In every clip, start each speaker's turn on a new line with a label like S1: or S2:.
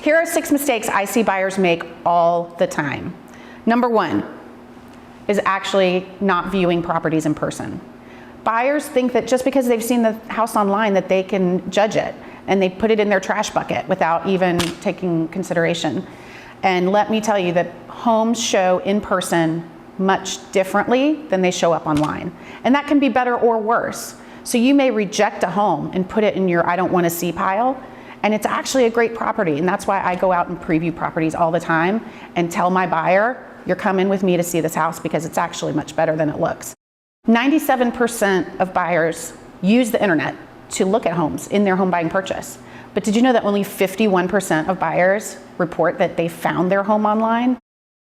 S1: Here are 6 mistakes I see buyers make all the time. Number 1 is actually not viewing properties in person. Buyers think that just because they've seen the house online that they can judge it, and they put it in their trash bucket without even taking consideration. And let me tell you that homes show in person much differently than they show up online. And that can be better or worse. So you may reject a home and put it in your I don't want to see pile, and it's actually a great property. And that's why I go out and preview properties all the time and tell my buyer, you're coming with me to see this house because it's actually much better than it looks. 97% of buyers use the internet to look at homes in their home buying purchase. But did you know that only 51% of buyers report that they found their home online?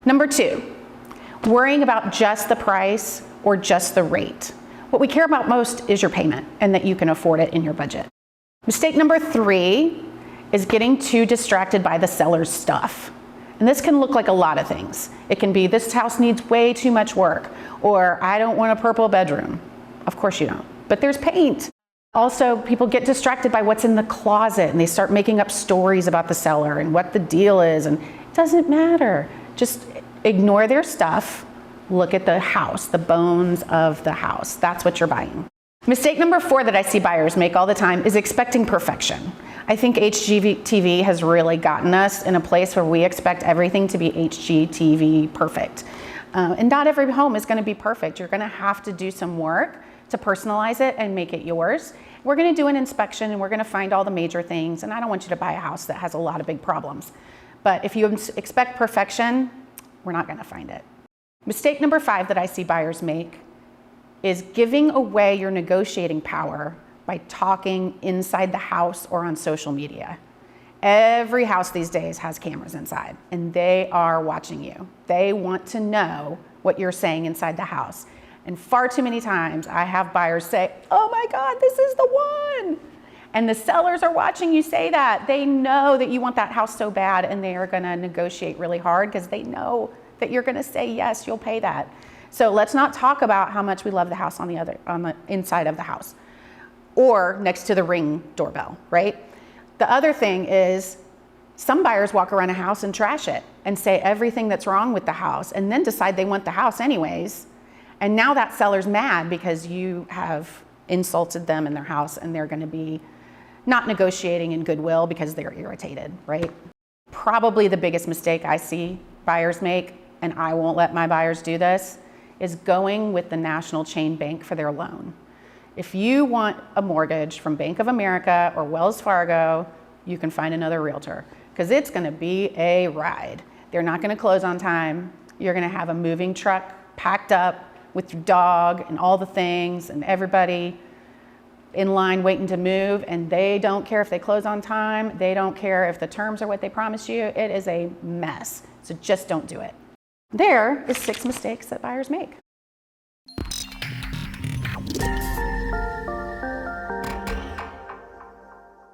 S1: Number 2, worrying about just the price or just the rate. What we care about most is your payment and that you can afford it in your budget. Mistake number 3 is getting too distracted by the seller's stuff. And this can look like a lot of things. It can be, this house needs way too much work, or I don't want a purple bedroom. Of course you don't, but there's paint. Also, people get distracted by what's in the closet and they start making up stories about the seller and what the deal is, and it doesn't matter. Just ignore their stuff, look at the house, the bones of the house. That's what you're buying. Mistake number 4 that I see buyers make all the time is expecting perfection. I think HGTV has really gotten us in a place where we expect everything to be HGTV perfect. And not every home is going to be perfect. You're going to have to do some work to personalize it and make it yours. We're going to do an inspection and we're going to find all the major things. And I don't want you to buy a house that has a lot of big problems. But if you expect perfection, we're not going to find it. Mistake number 5 that I see buyers make is giving away your negotiating power by talking inside the house or on social media. Every house these days has cameras inside, and they are watching you. They want to know what you're saying inside the house. And far too many times I have buyers say, oh my God, this is the one. And the sellers are watching you say that. They know that you want that house so bad, and they are gonna negotiate really hard because they know that you're gonna say, yes, you'll pay that. So let's not talk about how much we love the house on the inside of the house or next to the Ring doorbell, right? The other thing is some buyers walk around a house and trash it and say everything that's wrong with the house and then decide they want the house anyways. And now that seller's mad because you have insulted them in their house, and they're gonna be not negotiating in goodwill because they're irritated, right? Probably the biggest mistake I see buyers make, and I won't let my buyers do this, is going with the national chain bank for their loan. If you want a mortgage from Bank of America or Wells Fargo, you can find another realtor because it's gonna be a ride. They're not gonna close on time. You're gonna have a moving truck packed up with your dog and all the things and everybody in line waiting to move, and they don't care if they close on time. They don't care if the terms are what they promised you. It is a mess, so just don't do it. There is 6 mistakes that buyers make.